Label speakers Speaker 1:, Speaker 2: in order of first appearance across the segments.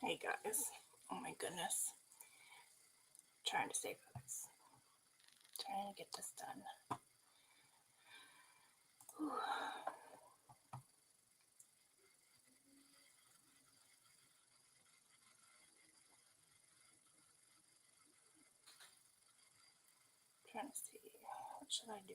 Speaker 1: Hey guys, oh my goodness. Trying to stay focused. Trying to get this done. Whew. Trying to see, what should I do?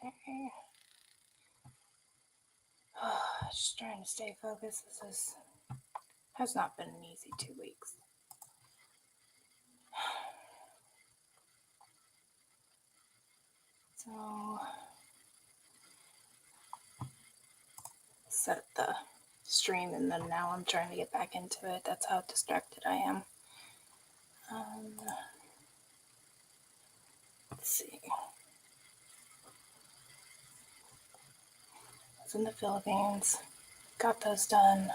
Speaker 1: Okay. Just trying to stay focused. This has not been an easy 2 weeks. So set the stream and then now I'm trying to get back into it. That's how distracted I am. Let's see. I was in the Philippines. Got those done.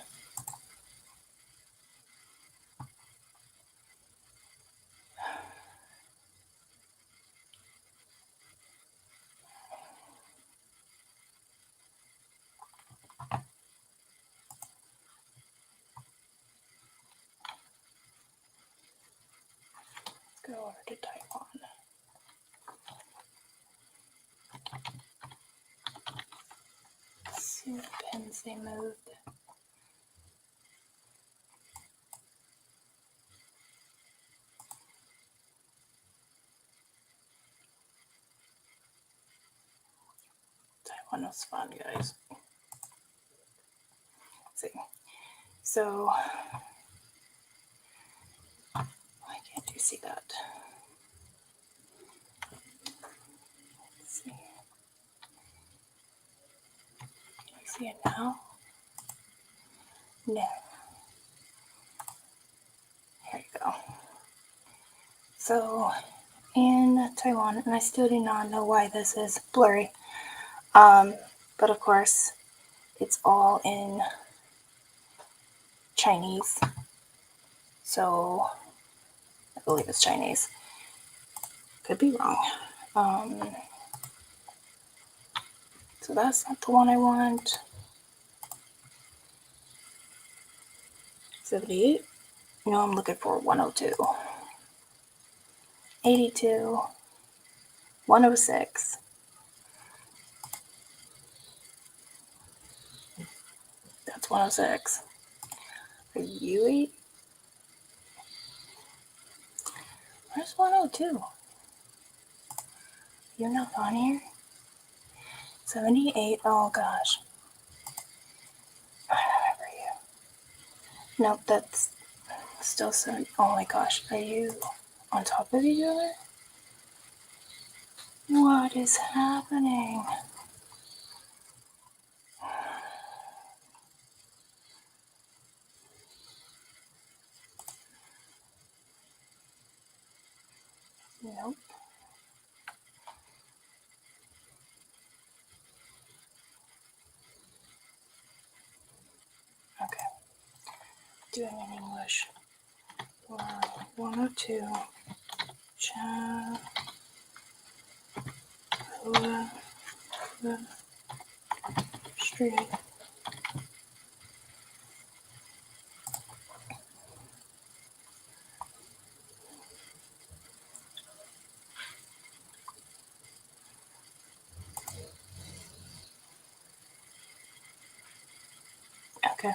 Speaker 1: Go over to Taiwan. See what pins they moved. Taiwan was fun, guys. Let's see. So, why can't you see that? Let's see. Can you see it now? No. Here you go. So, in Taiwan, and I still do not know why this is blurry, but of course, it's all in Chinese. So, I believe it's Chinese. Could be wrong. So that's not the one I want. 78. No, I'm looking for 102. 82. 106. That's 106. Are you 8? Where's 102? You're not on here? 78. Oh gosh. I remember you. Nope, that's still 70. Oh my gosh. Are you on top of each other? What is happening? Nope. Okay. Doing in English. 102. Cha. Street. Okay.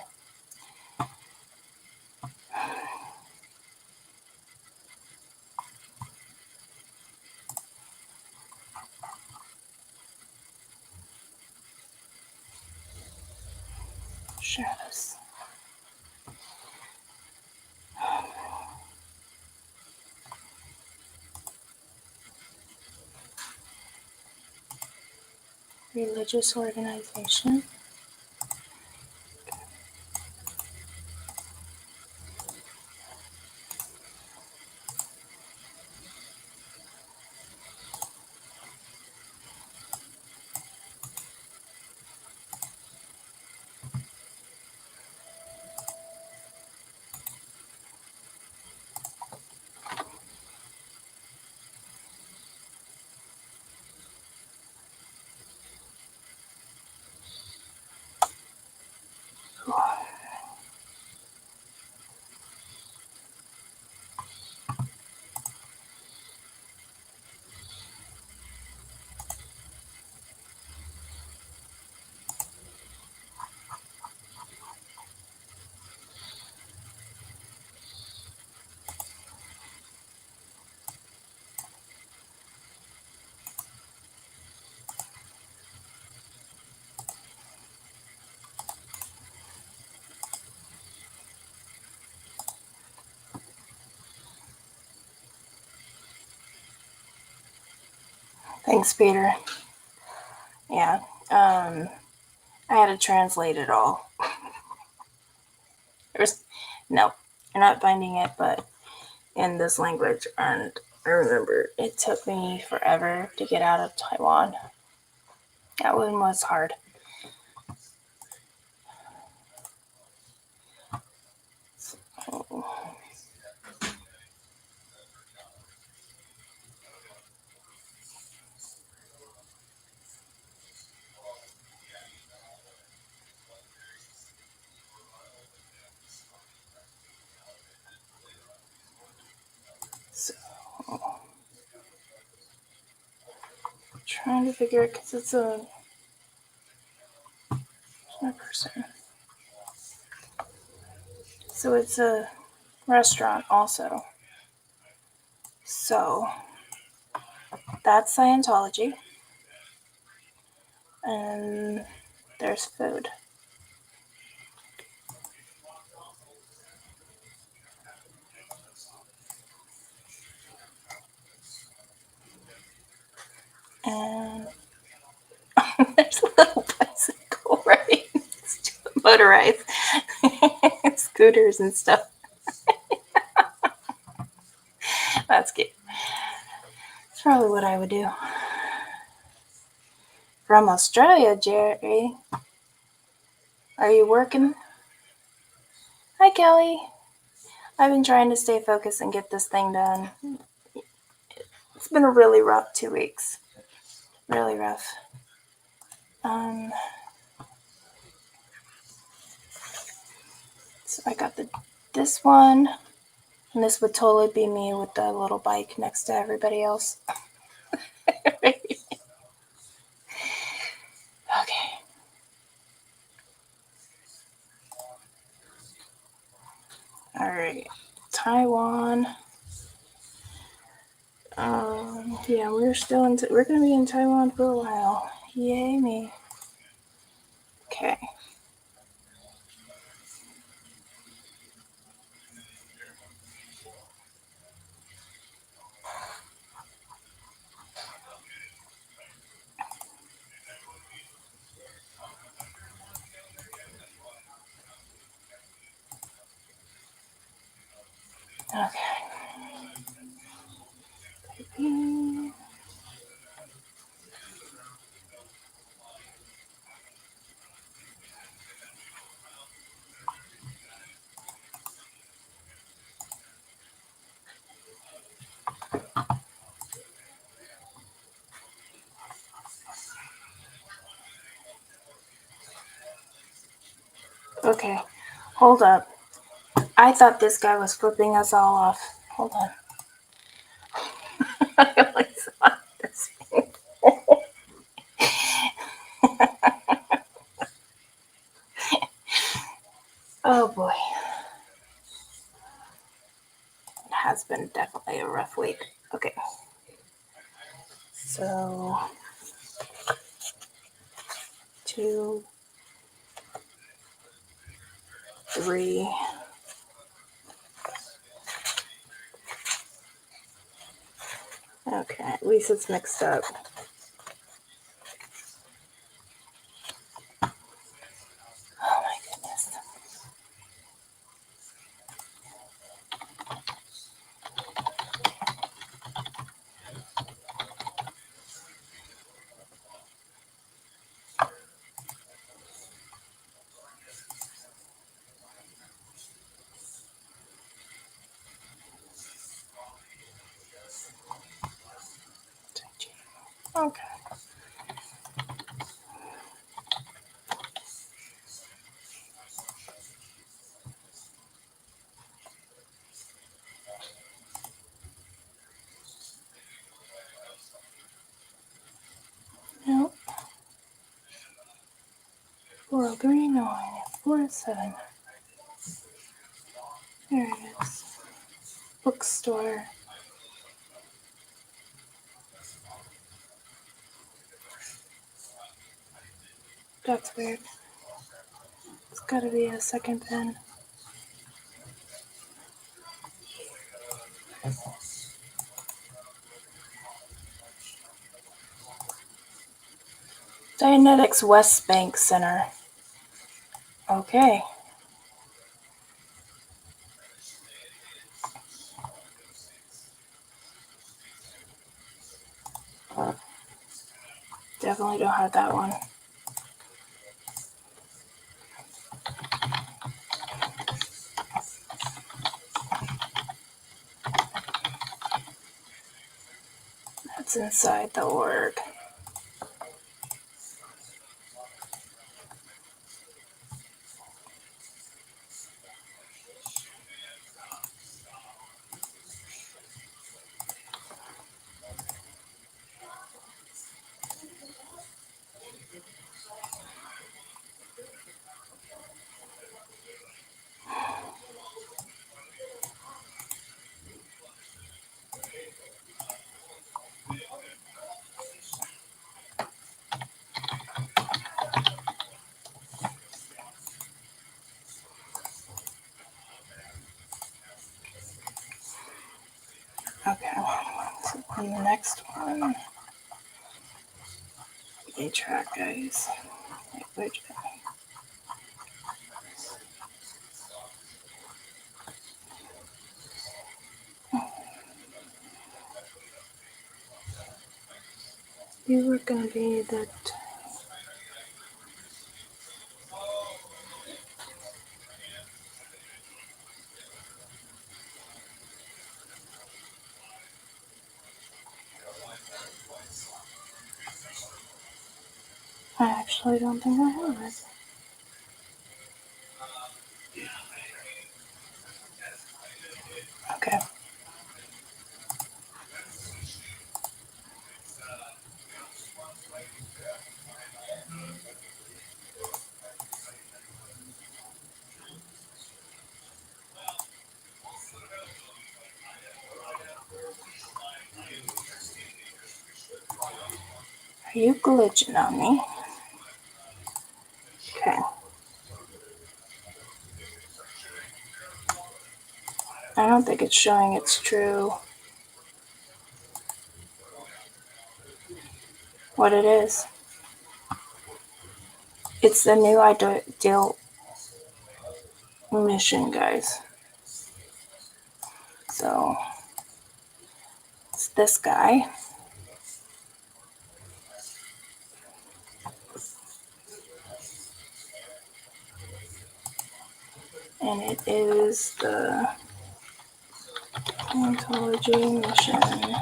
Speaker 1: Shadows. Religious organization. Thanks, Peter. Yeah. I had to translate it all. There's no, you're not finding it, but in this language, and I remember it took me forever to get out of Taiwan. That one was hard. So, trying to figure it because it's a person. So it's a restaurant also. So that's Scientology. And there's food. And there's a little bicycle, right? Motorized scooters and stuff. That's cute. It's probably what I would do. From Australia, Jerry. Are you working? Hi, Kelly. I've been trying to stay focused and get this thing done. It's been a really rough 2 weeks. Really rough. So I got this one, and this would totally be me with the little bike next to everybody else. Okay. All right. Taiwan. Yeah, we're gonna be in Taiwan for a while. Yay me. Okay. Okay. Okay. Hold up. I thought this guy was flipping us all off. Hold on. I only saw this. Oh boy. It has been definitely a rough week. Okay. So 2, 3. Okay, at least it's mixed up. Oh my goodness. Okay. Nope. 4039 47. There it is. Bookstore. That's weird. It's gotta be a second pen. Dianetics West Bank Center. Okay. Definitely don't have that one. That's inside the org. Okay, so on the next one, A-track, guys. Language. You were gonna be the. I actually don't think I have it. Okay. Are you glitching on me? Okay. I don't think it's showing it's true. What it is. It's the new ideal mission, guys. So it's this guy. And it is the ontology mission.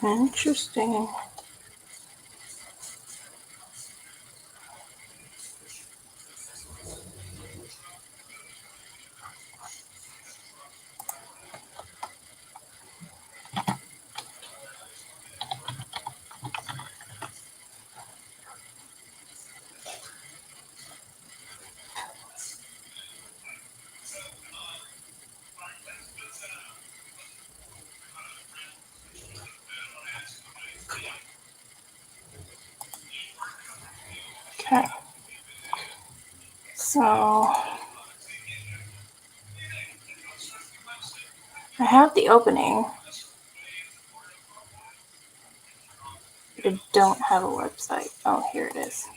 Speaker 1: Interesting. Okay. So I have the opening. But I don't have a website. Oh, here it is.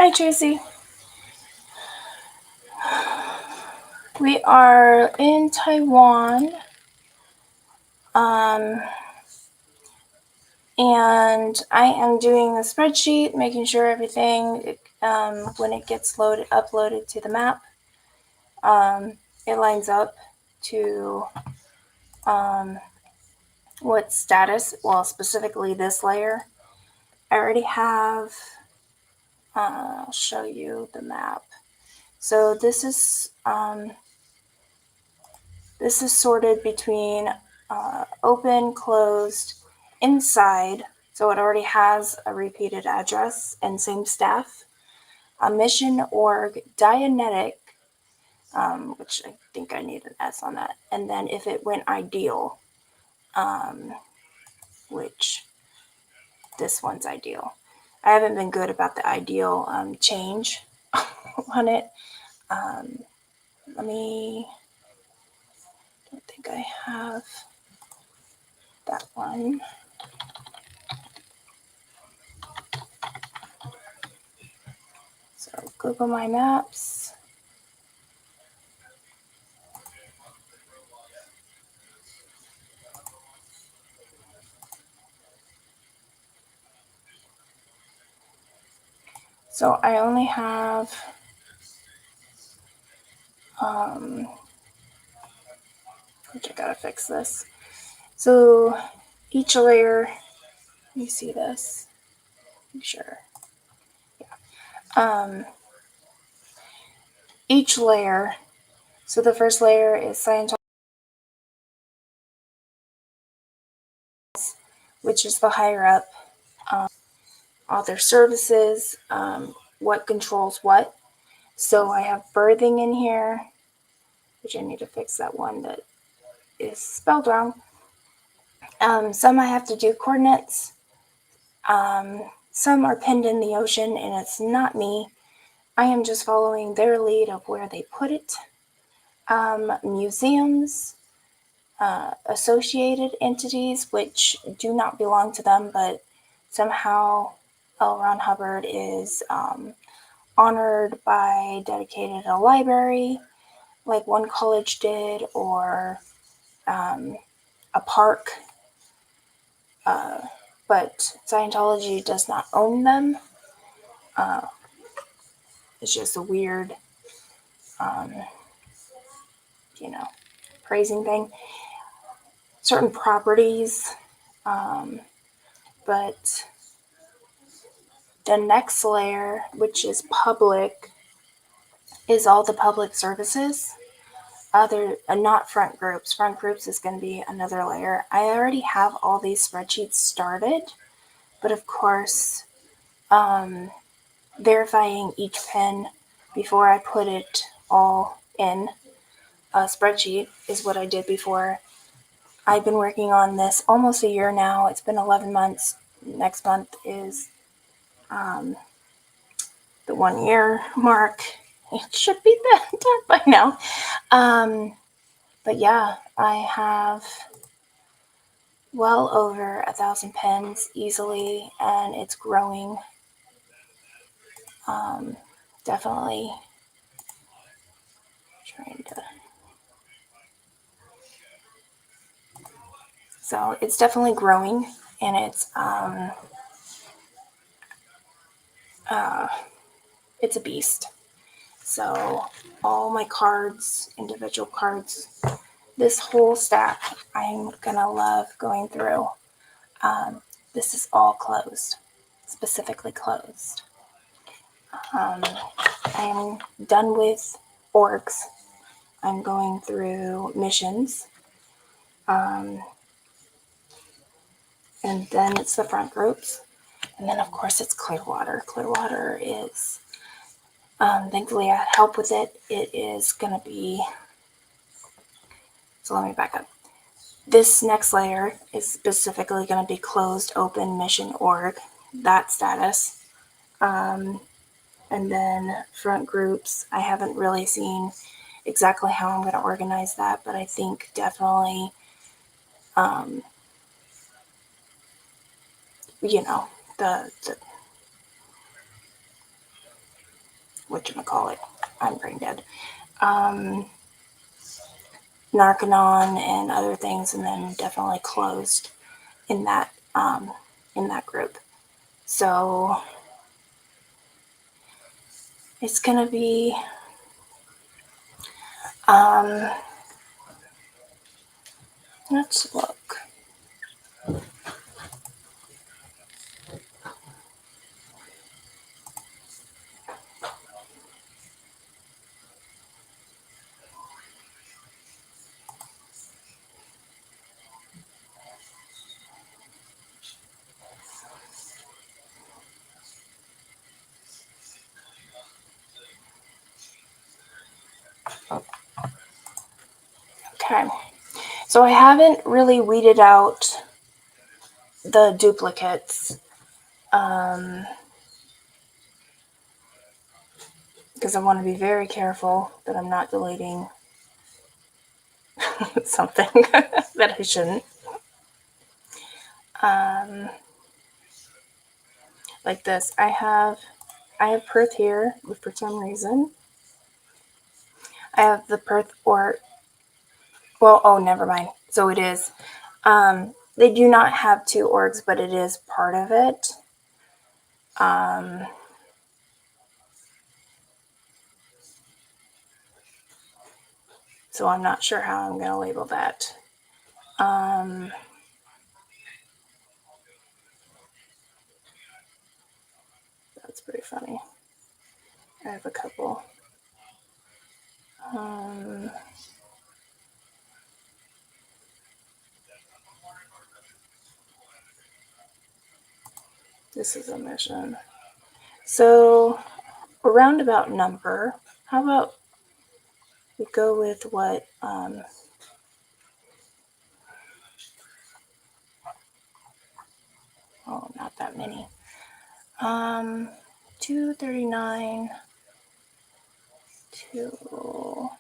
Speaker 1: Hi, Tracy. We are in Taiwan. And I am doing the spreadsheet, making sure everything, when it gets uploaded to the map, it lines up to what status, well, specifically this layer. I already have, I'll show you the map. So this is sorted between open, closed, inside. So it already has a repeated address and same staff. A mission org Dianetic, which I think I need an S on that. And then if it went ideal, which this one's ideal. I haven't been good about the ideal change on it. Let me, I don't think I have that one. So Google My Maps. So I only have which I gotta fix this. So each layer, you see this? I'm sure. Yeah. Each layer. So the first layer is Scientology, which is the higher up. All their services, what controls what. So I have birthing in here, which I need to fix that one that is spelled wrong. Some I have to do coordinates. Some are pinned in the ocean, and it's not me. I am just following their lead of where they put it. Museums, associated entities, which do not belong to them, but somehow L. Ron Hubbard is honored by dedicated a library, like one college did, or a park. But Scientology does not own them. It's just a weird, praising thing. Certain properties, but the next layer, which is public, is all the public services. Other not front groups. Front groups is going to be another layer. I already have all these spreadsheets started, but of course, verifying each pin before I put it all in a spreadsheet is what I did before. I've been working on this almost a year now. It's been 11 months. Next month is the 1 year mark. It should be done by now. But yeah, I have well over 1,000 pins easily, and it's growing. Definitely trying to. So it's definitely growing, and it's a beast. So all my cards, individual cards, this whole stack, I'm gonna love going through. This is all closed, specifically closed. I'm done with orgs. I'm going through missions. And then it's the front groups. And then, of course, it's Clearwater. Clearwater is, thankfully, I had help with it. It is going to be, so let me back up. This next layer is specifically going to be closed, open, mission, org, that status. And then front groups, I haven't really seen exactly how I'm going to organize that, but I think definitely, the whatchamacallit, I'm brain dead. Narconon and other things, and then definitely closed in that group. So it's gonna be let's look. Okay, so I haven't really weeded out the duplicates because I want to be very careful that I'm not deleting something that I shouldn't. Like this, I have Perth here for some reason. I have the Perth never mind. So it is. They do not have two orgs, but it is part of it. So I'm not sure how I'm going to label that. That's pretty funny. I have a couple. This is a mission. So a roundabout number. How about we go with what? Not that many. 239 to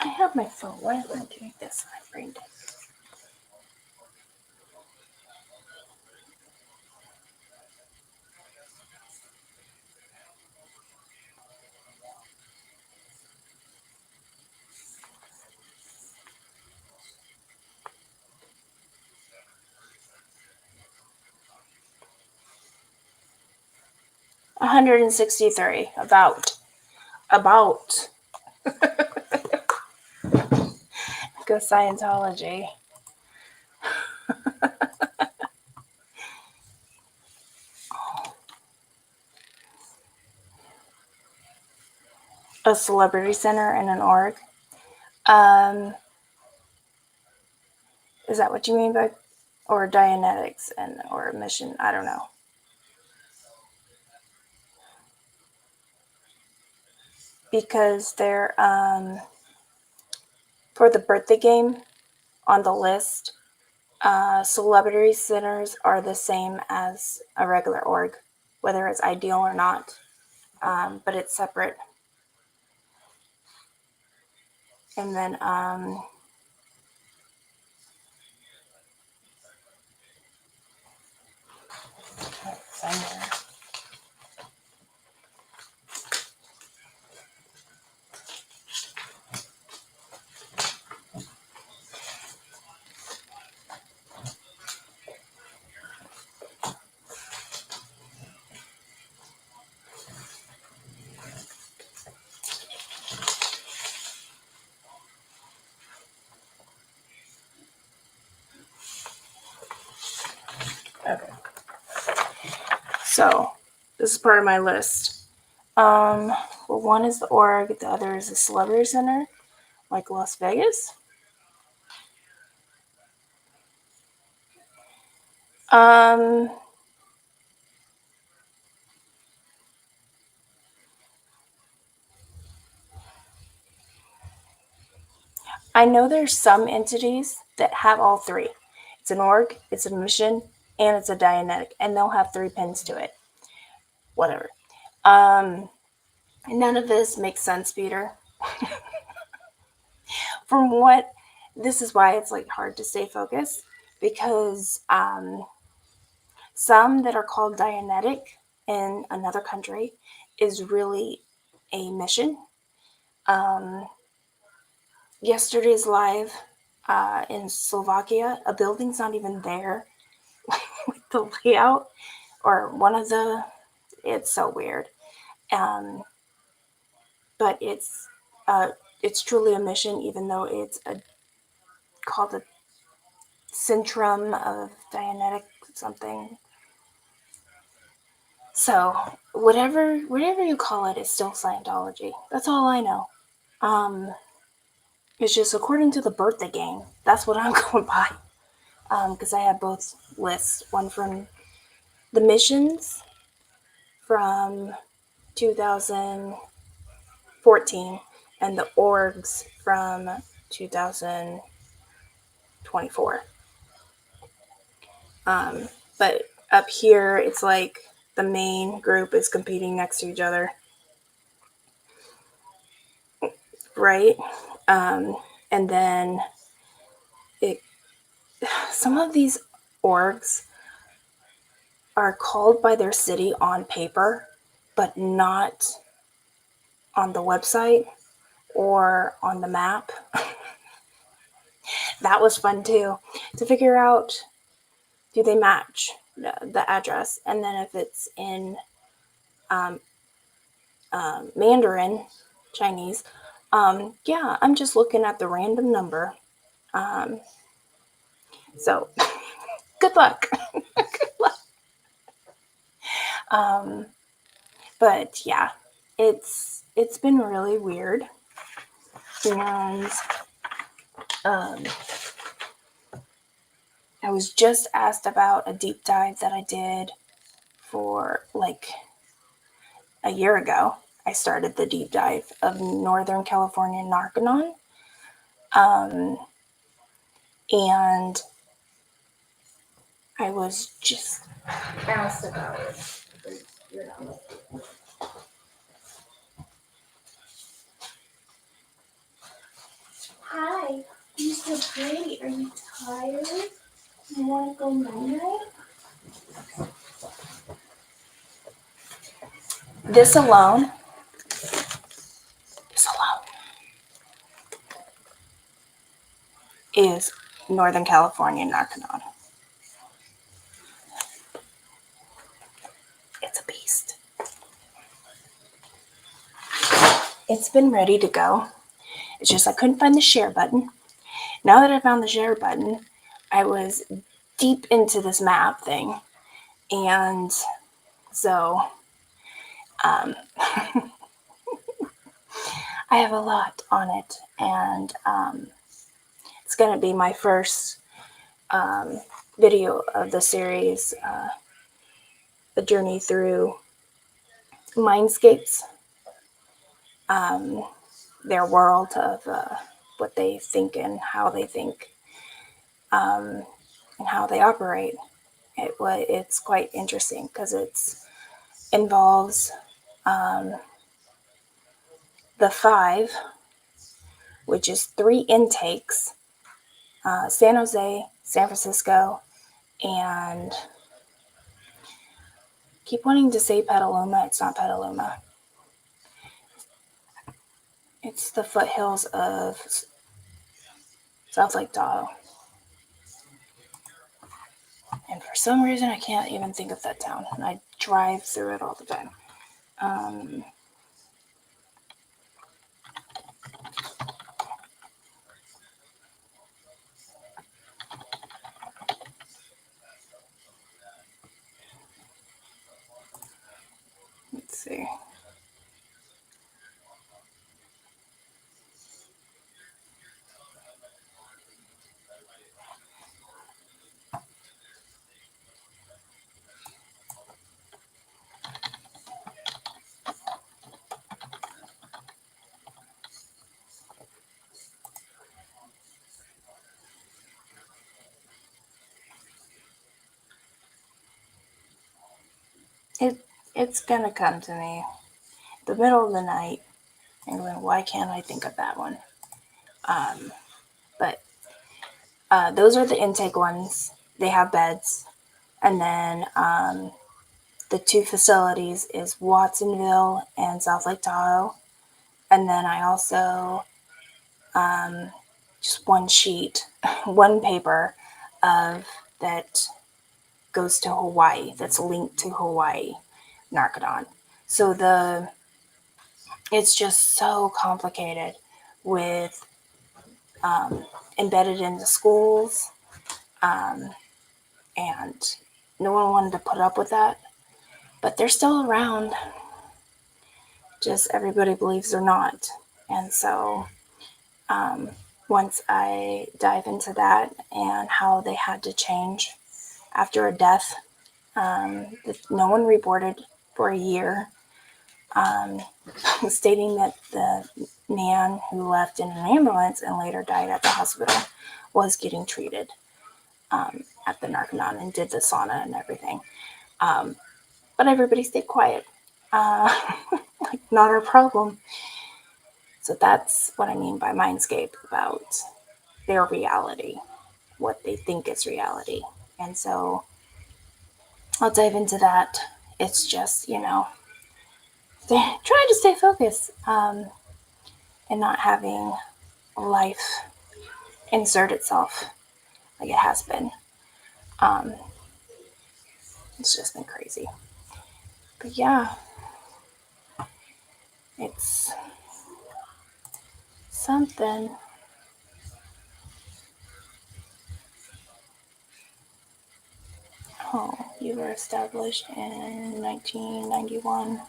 Speaker 1: I have my phone. Why am I doing this? I'm brain dead. $163. About. Go Scientology. A celebrity center and an org. Is that what you mean by, or Dianetics or mission? I don't know. Because they're for the birthday game on the list. Celebrity centers are the same as a regular org, whether it's ideal or not, but it's separate. And then okay. So this is part of my list. Well, one is the org, the other is the celebrity center, like Las Vegas. Um, I know there's some entities that have all three. It's an org, it's a mission, and it's a Dianetic, and they'll have 3 pins to it. Whatever. None of this makes sense, Peter. From what this is why it's like hard to stay focused because some that are called Dianetic in another country is really a mission. Yesterday's live in Slovakia, a building's not even there with the layout or one of the. It's so weird, but it's truly a mission, even though it's called a Centrum of Dianetic something. So whatever you call it, it's still Scientology. That's all I know. It's just according to the birthday game. That's what I'm going by. Because I have both lists. One from the missions from 2014 and the orgs from 2024. But up here, it's like the main group is competing next to each other. Right? And then some of these orgs are called by their city on paper, but not on the website or on the map. That was fun too, to figure out, do they match the address? And then if it's in Mandarin, Chinese, yeah, I'm just looking at the random number. So good luck. Good luck. But yeah, it's been really weird. And I was just asked about a deep dive that I did for like a year ago. I started the deep dive of Northern California Narconon. And I was just asked about it. Hi, you so great. Are you tired? You want to go night-night? This alone is Northern California Narconon. It's a beast. It's been ready to go. It's just I couldn't find the share button. Now that I found the share button, I was deep into this map thing. And so I have a lot on it. And it's going to be my first video of the series, The Journey Through Mindscapes, their world of what they think and how they think, and how they operate. It's quite interesting because it involves the 5, which is 3 intakes, San Jose, San Francisco, and keep wanting to say Petaluma. It's not Petaluma. It's the foothills of South Lake Tahoe. And for some reason, I can't even think of that town. And I drive through it all the time. Let's see. It's gonna come to me the middle of the night and going, why can't I think of that one? But those are the intake ones. They have beds. And then the two facilities is Watsonville and South Lake Tahoe. And then I also just one sheet, one paper of that goes to Hawaii, that's linked to Hawaii Narconon. So it's just so complicated with embedded in the schools, and no one wanted to put up with that. But they're still around. Just everybody believes they're not. And so once I dive into that and how they had to change after a death, no one reported for a year, stating that the man who left in an ambulance and later died at the hospital was getting treated at the Narconon and did the sauna and everything. But everybody stayed quiet. Like, not our problem. So that's what I mean by Mindscape, about their reality, what they think is reality. And so I'll dive into that. It's just, trying to stay focused, and not having life insert itself like it has been. It's just been crazy. But yeah, it's something. Oh, you were established in 1991.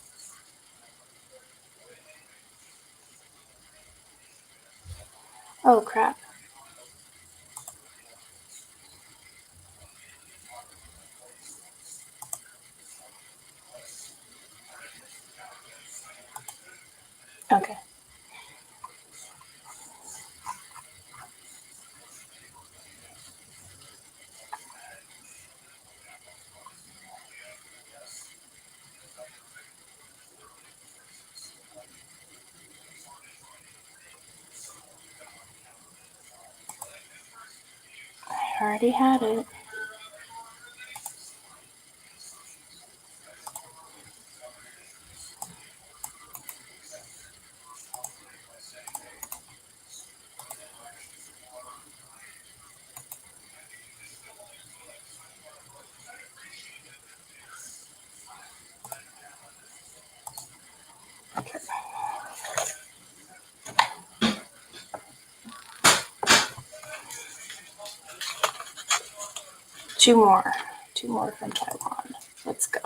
Speaker 1: Oh, crap. Okay. I already had it. Okay. Two more. Two more from Taiwan. Let's go.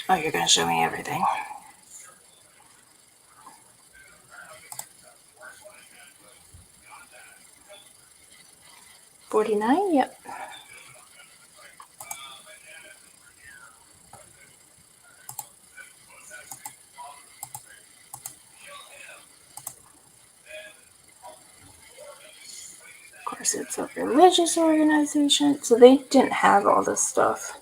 Speaker 1: Oh, you're going to show me everything. 49? Yep. Of course, it's a religious organization, so they didn't have all this stuff.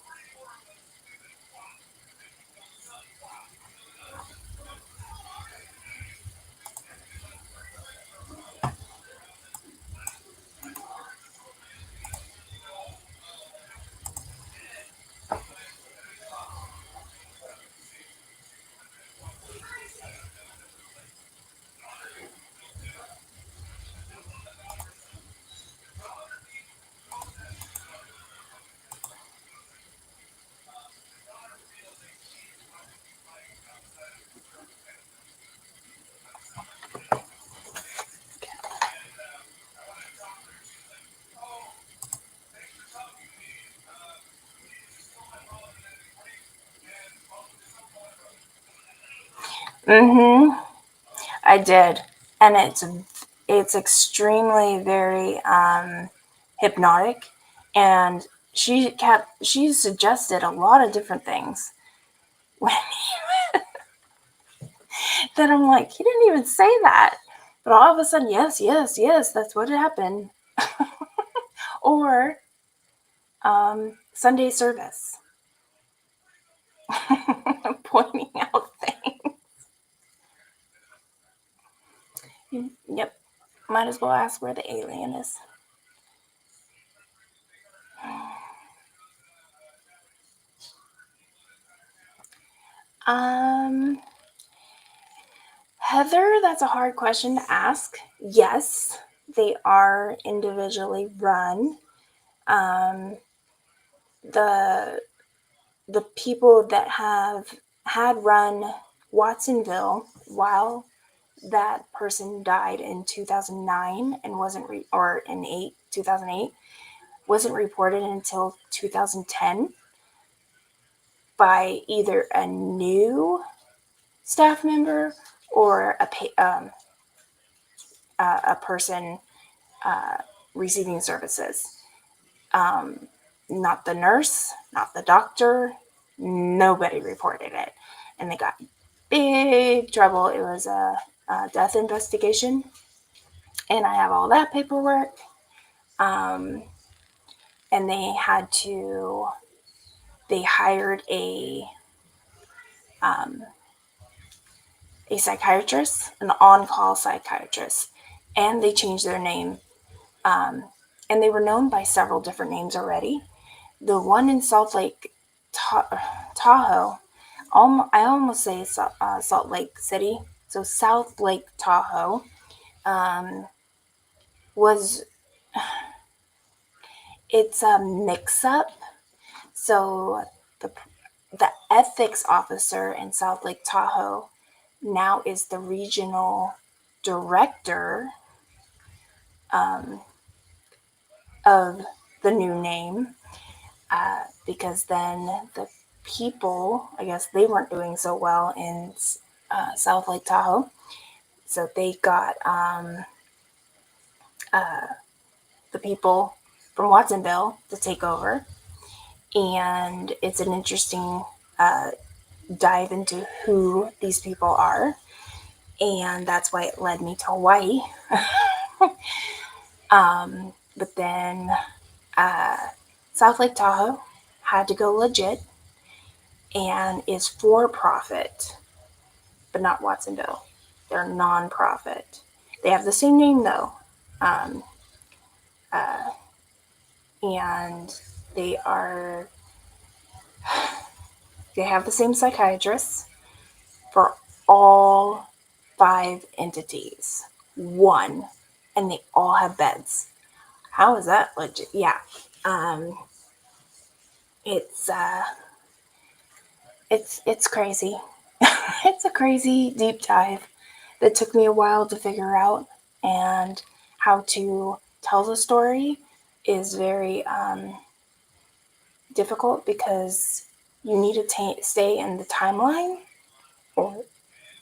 Speaker 1: Mm-hmm. I did, and it's extremely very hypnotic, and she suggested a lot of different things. Then I'm like, he didn't even say that. But all of a sudden, yes, that's what happened. Or Sunday service. Pointing out things. Yep. Might as well ask where the alien is. Heather, that's a hard question to ask. Yes, they are individually run. The people that have had run Watsonville while that person died in 2009 and wasn't or in 2008 wasn't reported until 2010 by either a new staff member or a person receiving services. Not the nurse, not the doctor, nobody reported it. And they got big trouble. It was a death investigation. And I have all that paperwork. And they hired a psychiatrist, an on-call psychiatrist, and they changed their name. And they were known by several different names already. The one in Salt Lake Tahoe, I almost say Salt Lake City, so South Lake Tahoe, it's a mix-up. So the ethics officer in South Lake Tahoe now is the regional director of the new name, because then the people, I guess they weren't doing so well in South Lake Tahoe. So they got the people from Watsonville to take over. And it's an interesting dive into who these people are. And that's why it led me to Hawaii. But then South Lake Tahoe had to go legit and is for profit, but not Watsonville. They're non-profit. They have the same name though. And they have the same psychiatrists for all 5 entities. One. And they all have beds. How is that legit? Yeah. It's crazy. It's a crazy deep dive that took me a while to figure out, and how to tell the story is very difficult because you need to stay in the timeline, or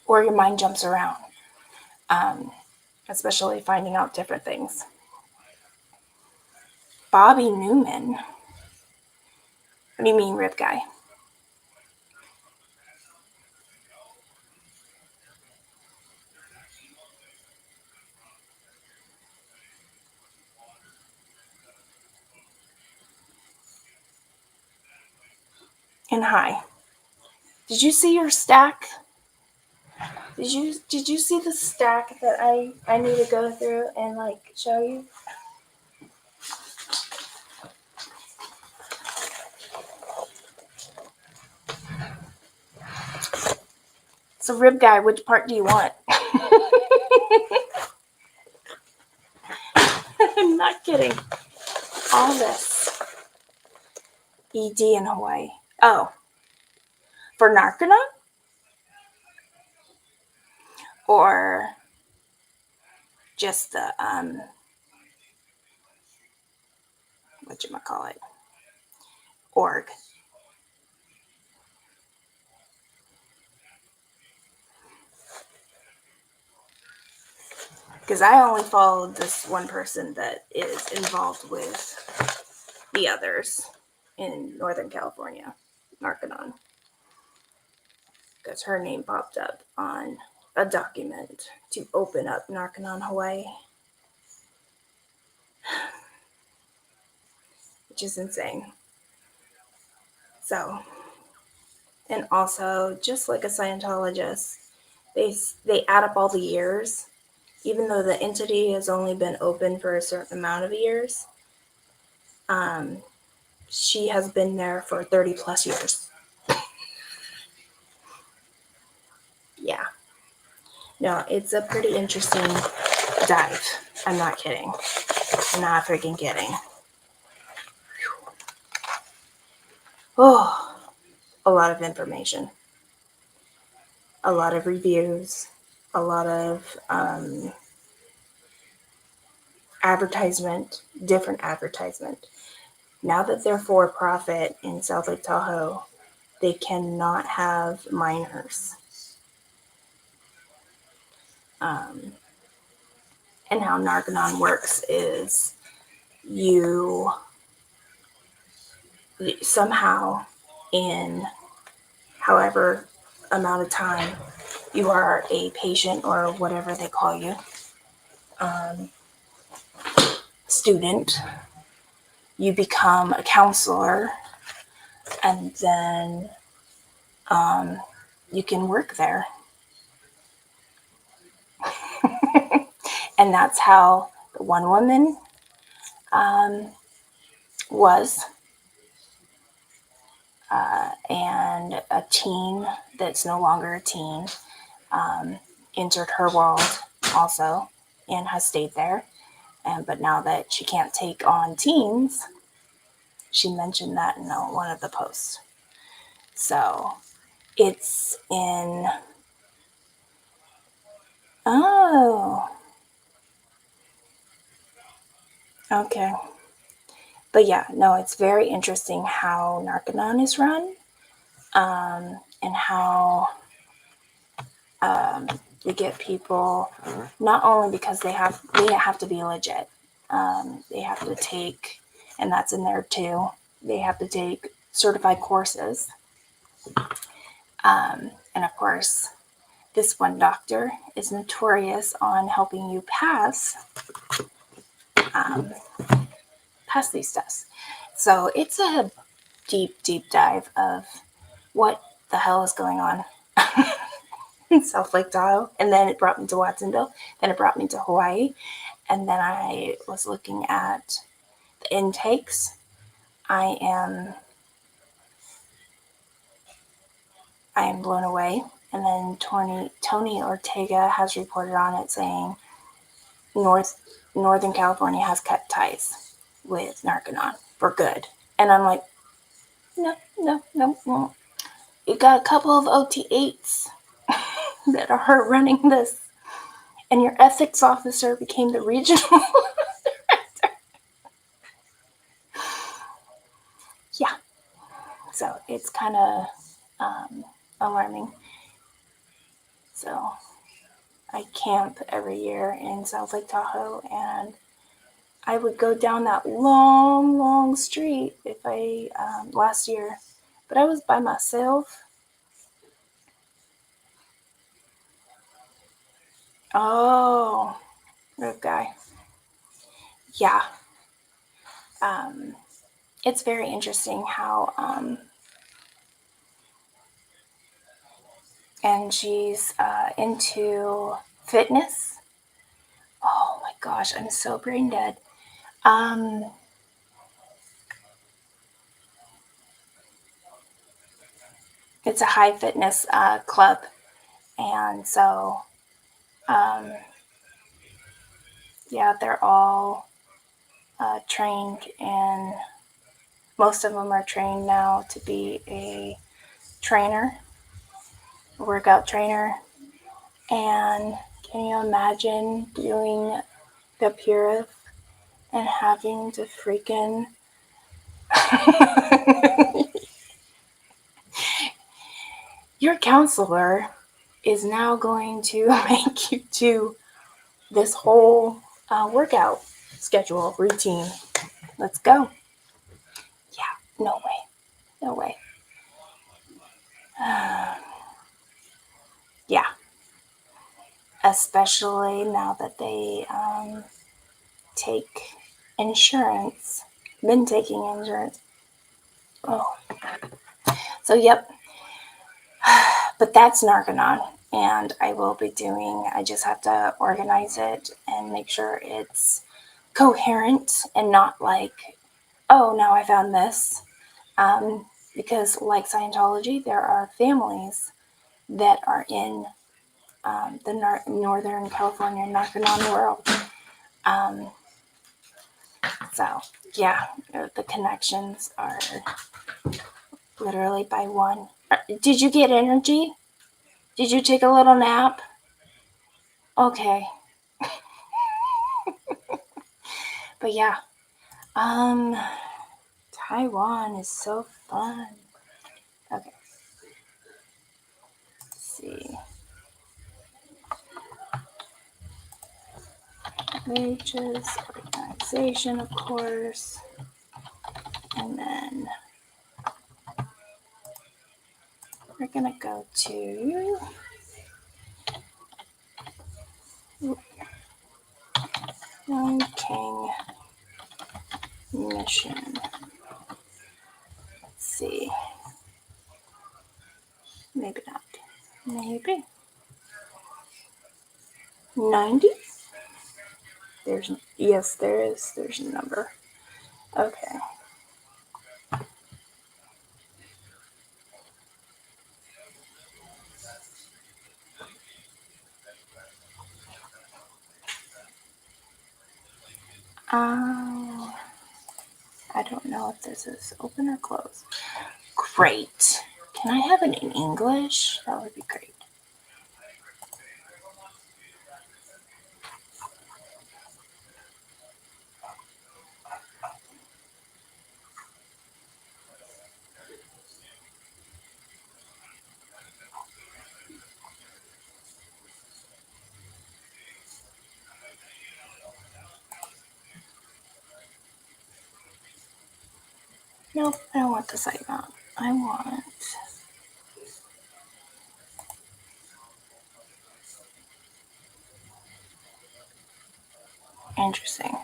Speaker 1: your mind jumps around, especially finding out different things. Bobby Newman? What do you mean, Rip Guy? And hi. Did you see your stack? Did you see the stack that I need to go through and show you? So Rib Guy, which part do you want? I'm not kidding. All this. ED in Hawaii. Oh. For Narconon? Or just the whatchamacallit? Org. Because I only followed this one person that is involved with the others in Northern California, Narconon. because her name popped up on a document to open up Narconon Hawaii, which is insane. So, and also, just like a Scientologist, they add up all the years, even though the entity has only been open for a certain amount of years. She has been there for 30 plus years. Yeah. No, it's a pretty interesting dive. I'm not kidding. I'm not freaking kidding. Oh, a lot of information, a lot of reviews, a lot of advertisement, different advertisement. Now that they're for profit in South Lake Tahoe, they cannot have minors. And how Narconon works is you somehow, in however amount of time you are a patient or whatever they call you, student, you become a counselor, and then you can work there. And that's how the one woman was. And a teen that's no longer a teen entered her world also and has stayed there. But now that she can't take on teens, she mentioned that in one of the posts. So it's in. Oh. Okay. But yeah, no, it's very interesting how Narconon is run, and how you get people, not only because they have to be legit, they have to take, and that's in there too, they have to take certified courses. And of course, this one doctor is notorious on helping you pass these tests. So it's a deep dive of what the hell is going on in South Lake Tahoe. And then it brought me to Watsonville. Then it brought me to Hawaii. And then I was looking at the intakes. I am blown away. And then Tony Ortega has reported on it, saying Northern California has cut ties with Narconon for good. And I'm like, no. You got a couple of OT8s that are running this. And your ethics officer became the regional director. Yeah. So it's kind of alarming. So I camp every year in South Lake Tahoe, and I would go down that long street if I last year, but I was by myself. Oh, that guy. Yeah. It's very interesting how, and she's into fitness. Oh my gosh, I'm so brain dead. It's a high fitness club, and so yeah, they're all trained, and most of them are trained now to be a workout trainer. And can you imagine doing the Purif and having to freaking your counselor is now going to make you do this whole workout schedule routine. Let's go. Yeah, no way. especially now that they take insurance, been taking insurance. Oh, so yep. But that's Narconon, and I will be doing, I just have to organize it and make sure it's coherent and not like, oh, now I found this. Because, like Scientology, there are families that are in the Northern California Narconon world. So, yeah, the connections are literally by one. Did you get energy? Did you take a little nap? Okay. But yeah, Taiwan is so fun. Okay. Let's see. Wages, organization, of course. And then we're gonna go to Young King Mission. Let's see. Maybe not. Maybe. 90? Yes, there is. There's a number. Okay. I don't know if this is open or closed. Great. Can I have it in English? That would be great. Nope, I don't want the sitemap. I want. Interesting.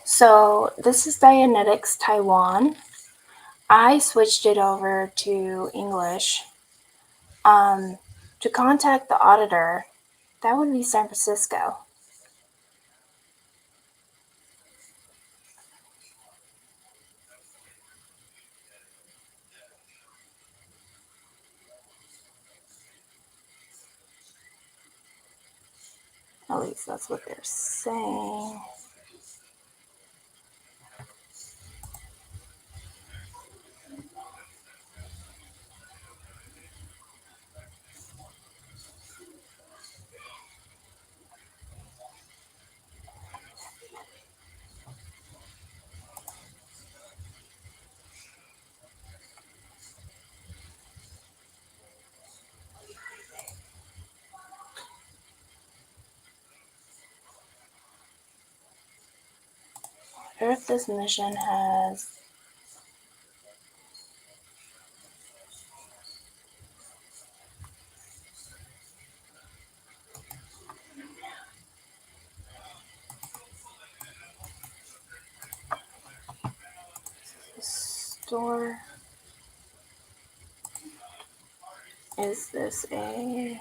Speaker 1: So this is Dianetics Taiwan. I switched it over to English. To contact the auditor, that would be San Francisco. At least that's what they're saying. I wonder if this mission has. Store. Is this a.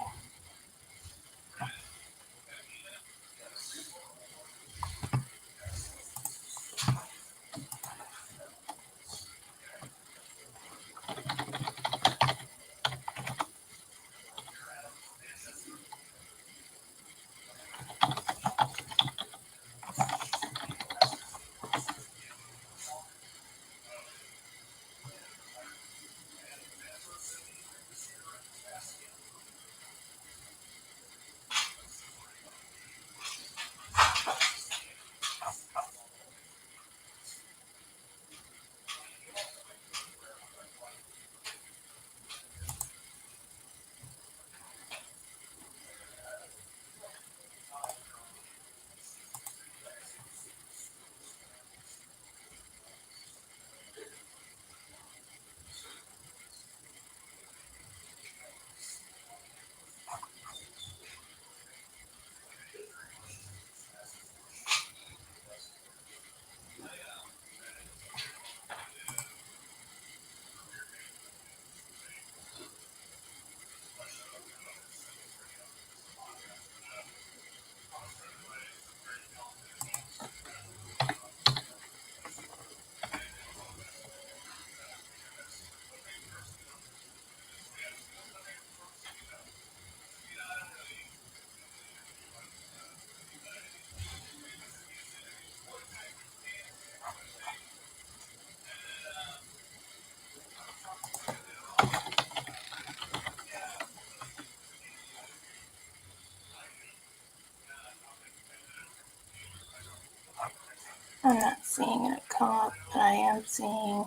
Speaker 1: I'm not seeing it come up, but I am seeing.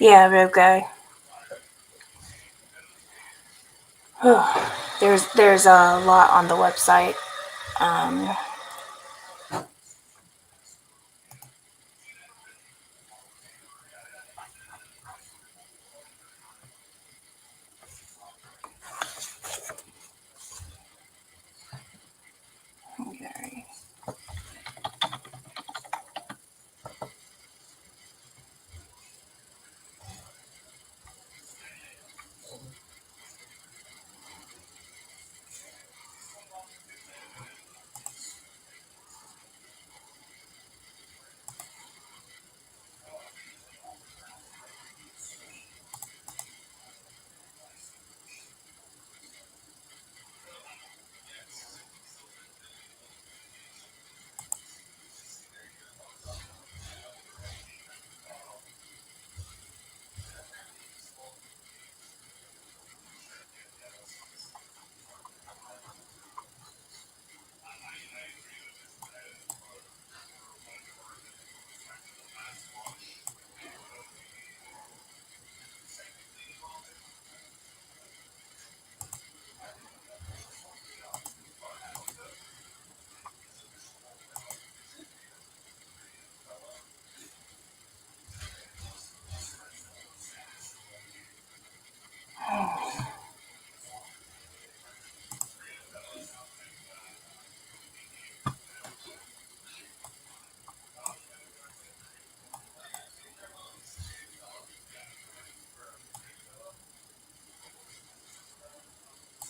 Speaker 1: Yeah, Rogue Guy. There's a lot on the website. Okay.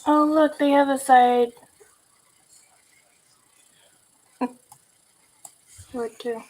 Speaker 1: Oh, look, they have a side. Where to?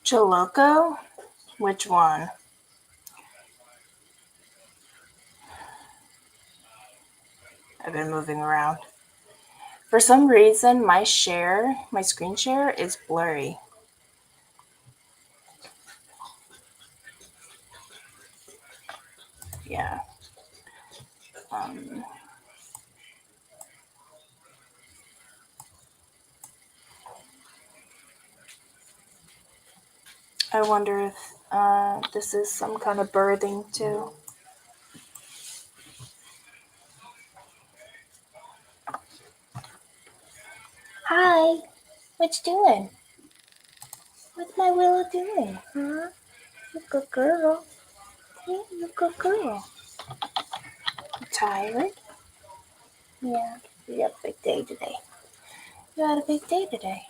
Speaker 1: Choloco? Which one? I've been moving around. For some reason, my screen share is blurry. Yeah. I wonder if this is some kind of birthing too. Hi, what you doing? What's my Willow doing? Huh? You good girl. Yeah, you good girl. You tired? Yeah, you had a big day today. You had a big day today.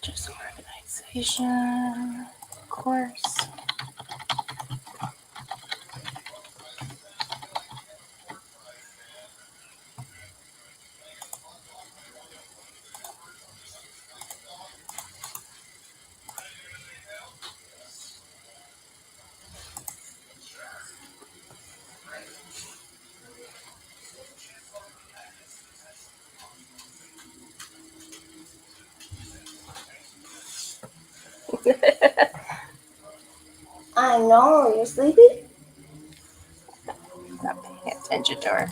Speaker 1: Just organization, of course. I know, you're sleepy? Not paying attention to her.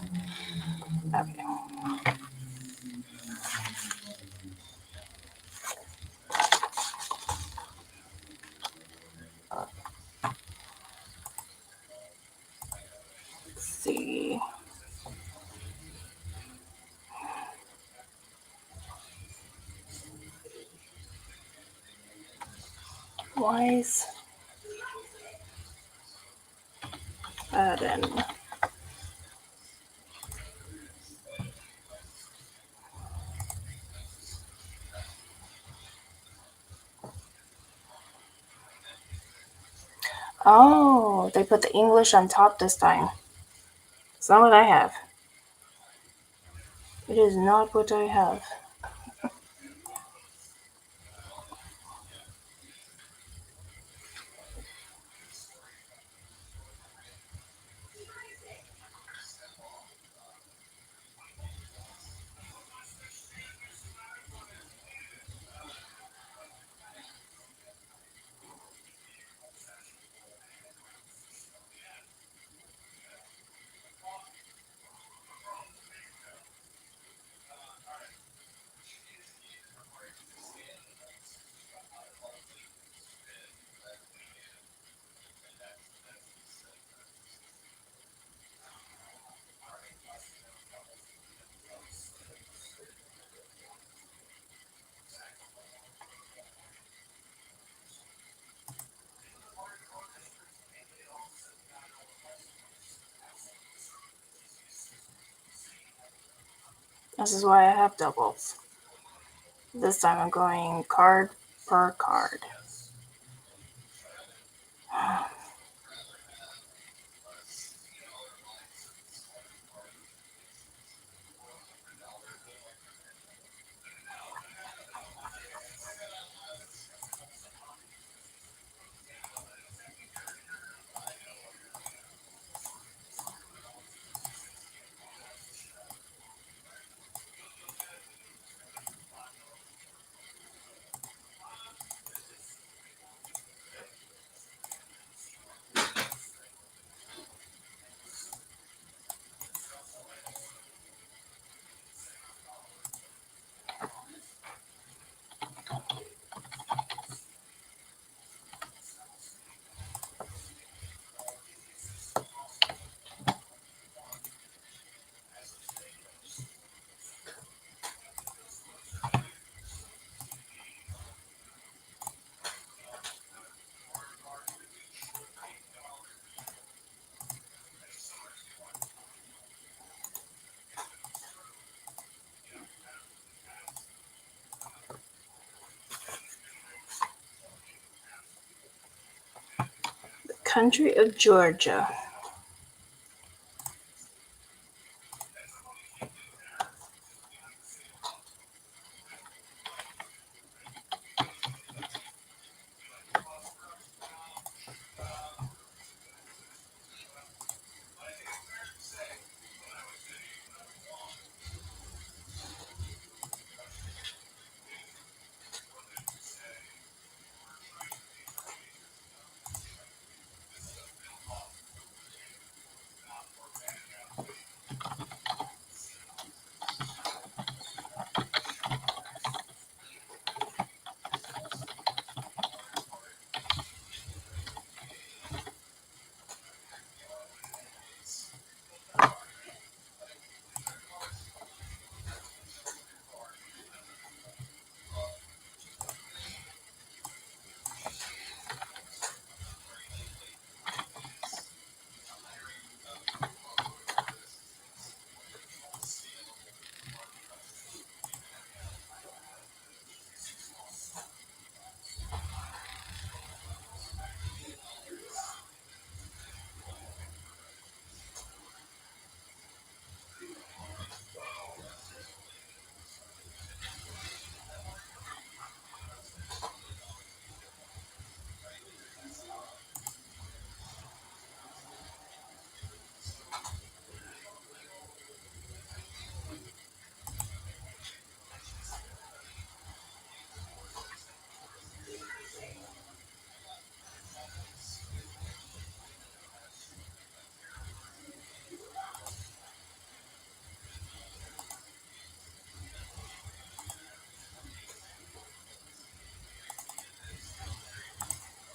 Speaker 1: Okay. Let's see. Wise. Button. Oh, they put the English on top this time. It's not what I have. It is not what I have. This is why I have doubles. This time I'm going card per card. country of Georgia.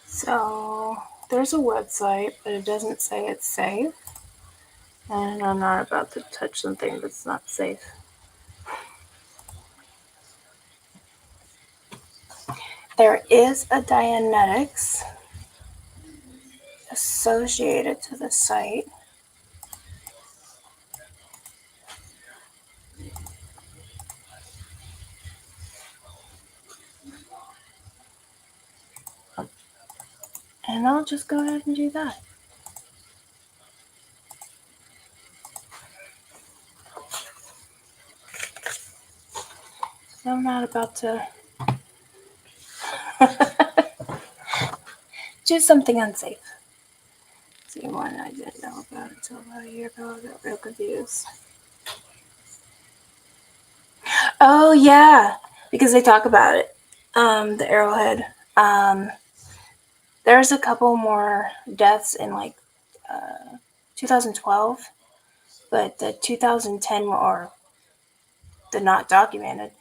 Speaker 1: So there's a website, but it doesn't say it's safe. And I'm not about to touch something that's not safe. There is a Dianetics associated to the site. And I'll just go ahead and do that. I'm not about to do something unsafe. See, one I didn't know about until about a year ago. I got real confused. Oh, yeah, because they talk about it. The Arrowhead. There's a couple more deaths in like 2012, but the 2010 or the not documented.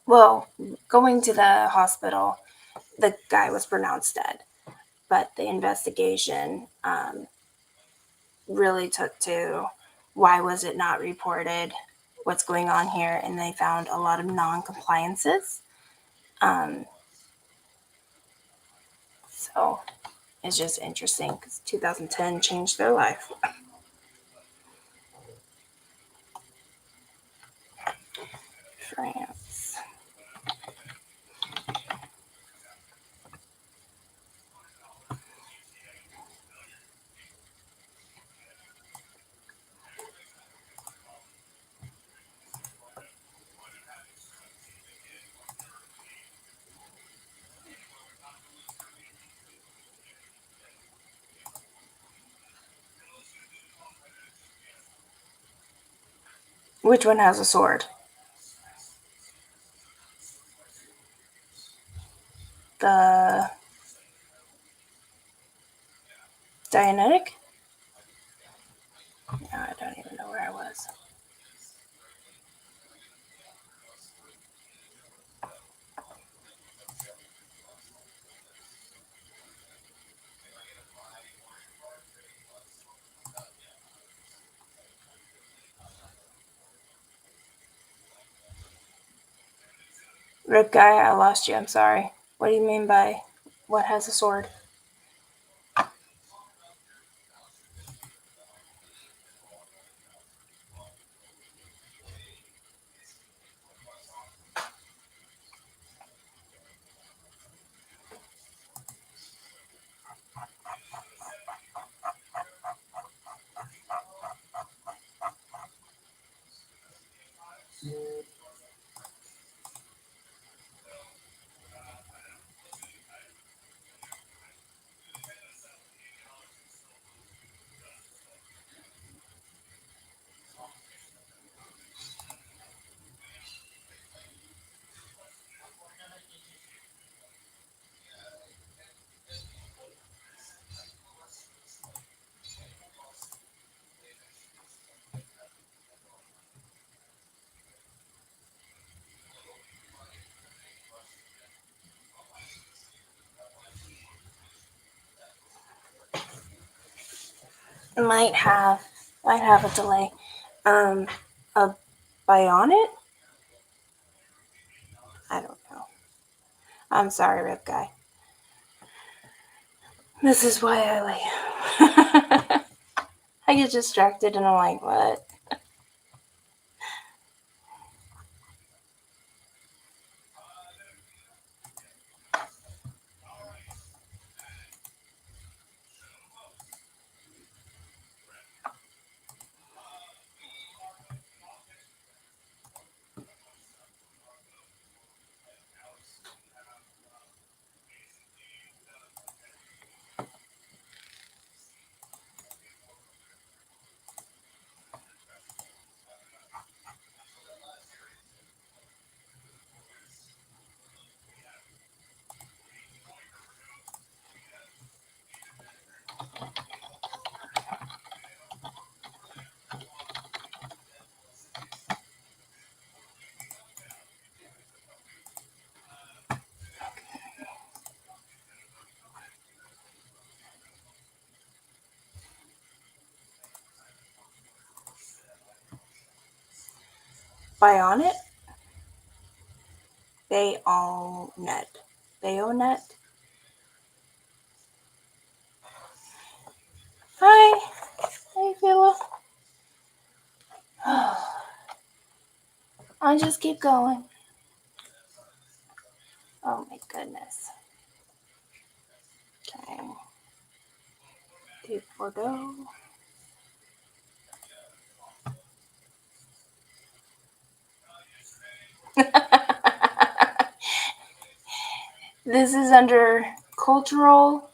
Speaker 1: Well, going to the hospital, the guy was pronounced dead, but the investigation really took to why was it not reported, what's going on here, and they found a lot of non-compliances. So it's just interesting because 2010 changed their life. France. Which one has a sword? The Dianetic? No, I don't even know where I was. Rip guy, I lost you. I'm sorry. What do you mean by what has a sword? Might have a delay. A Bionnet? I don't know. I'm sorry, Rip Guy. This is why I like. I get distracted and I'm like, what? Bionnet? Bayonet. Bayonet? Hi. Hey, Philo. I'll just keep going. Oh my goodness. Okay. Two Bordeaux. This is under cultural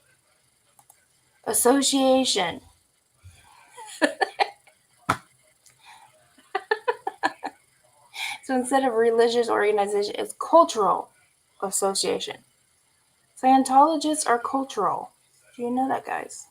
Speaker 1: association. So instead of religious organization, it's cultural association. Scientologists are cultural. Do you know that, guys?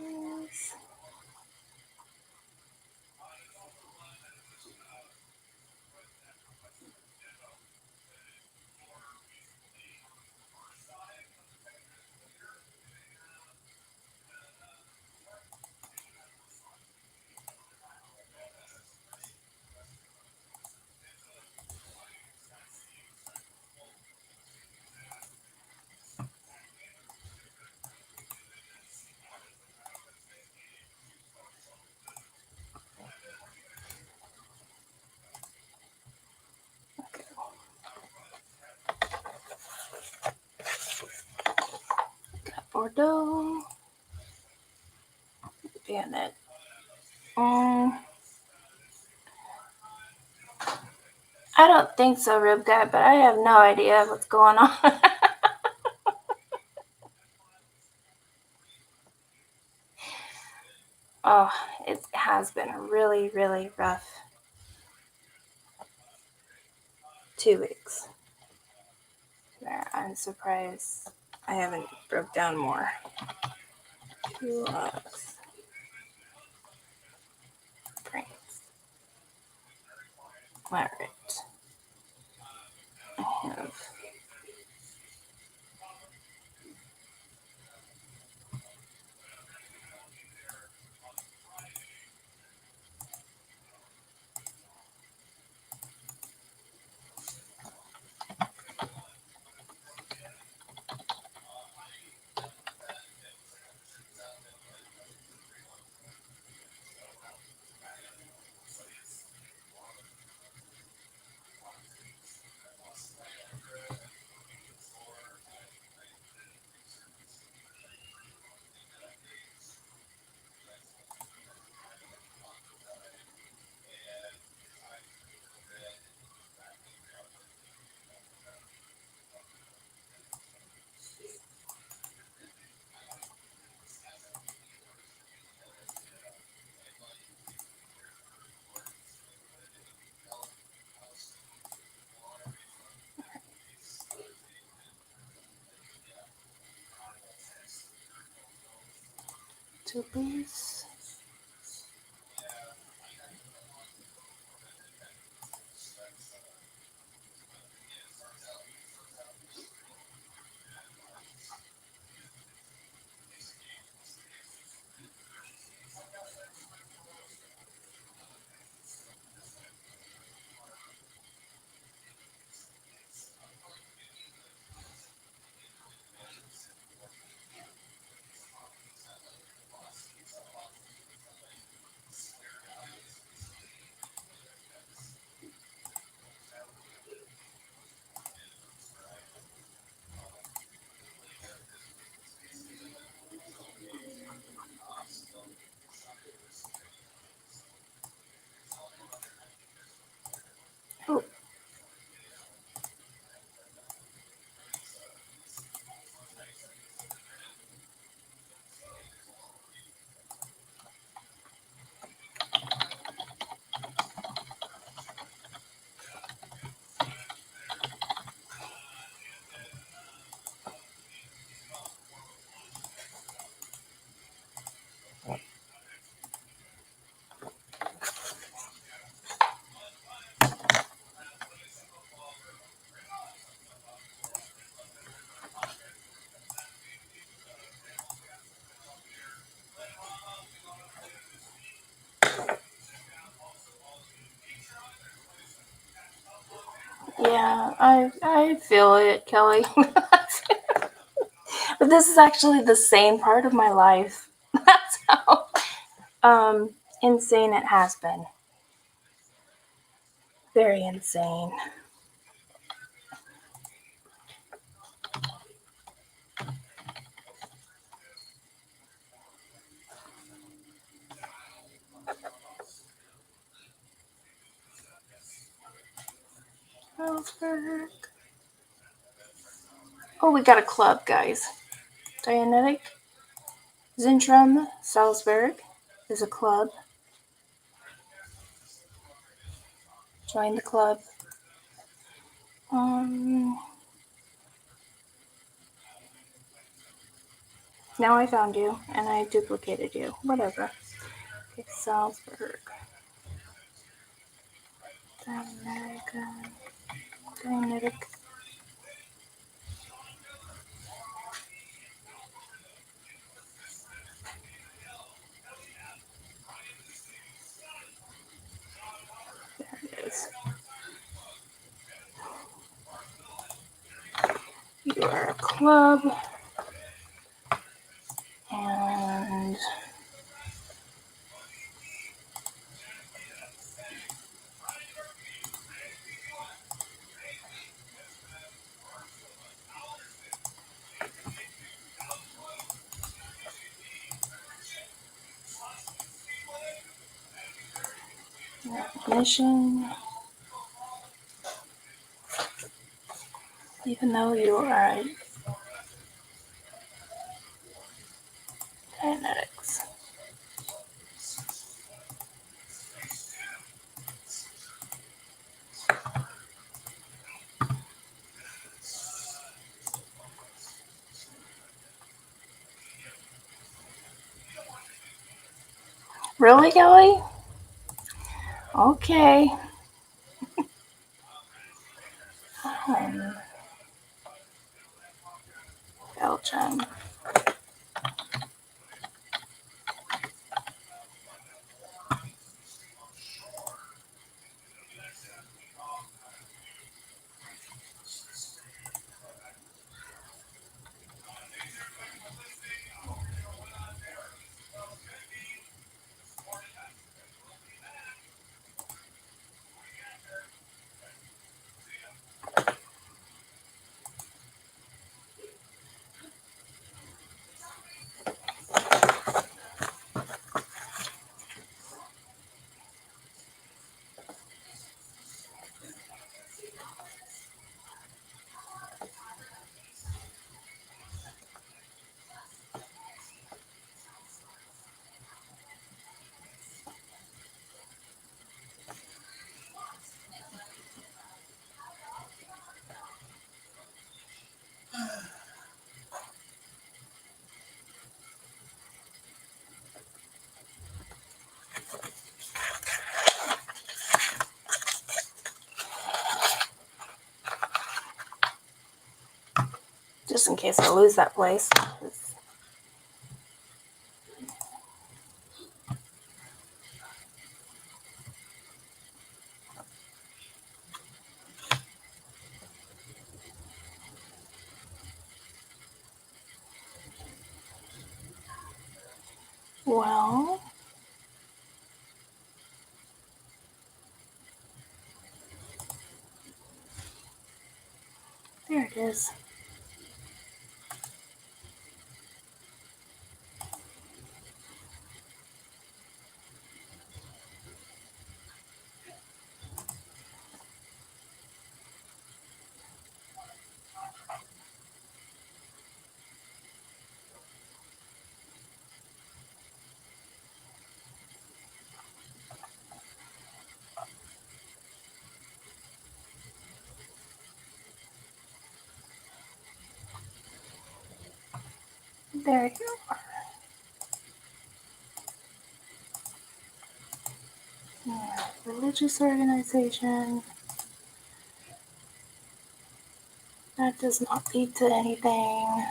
Speaker 1: Yes. Okay. Got Bordeaux. Bayonet. I don't think so, Rib Guy, but I have no idea what's going on. Oh, it has been a really, really rough 2 weeks. I'm surprised I haven't broke down more. 2 brains. Alright. I have Toulouse. Yeah, I feel it, Kelly. But this is actually the sane part of my life. That's how insane it has been. Very insane. Salzburg. Oh, we got a club, guys. Dianetic Zentrum Salzburg is a club. Join the club. Now I found you, and I duplicated you. Whatever. Okay, Salzburg. Dianetic. There it is. You are a club. And mission. Even though you are Dianetics. Really, Kelly? Okay. Belgium. Just in case I lose that place. Well, there it is. There you are. Yeah, religious organization. That does not lead to anything.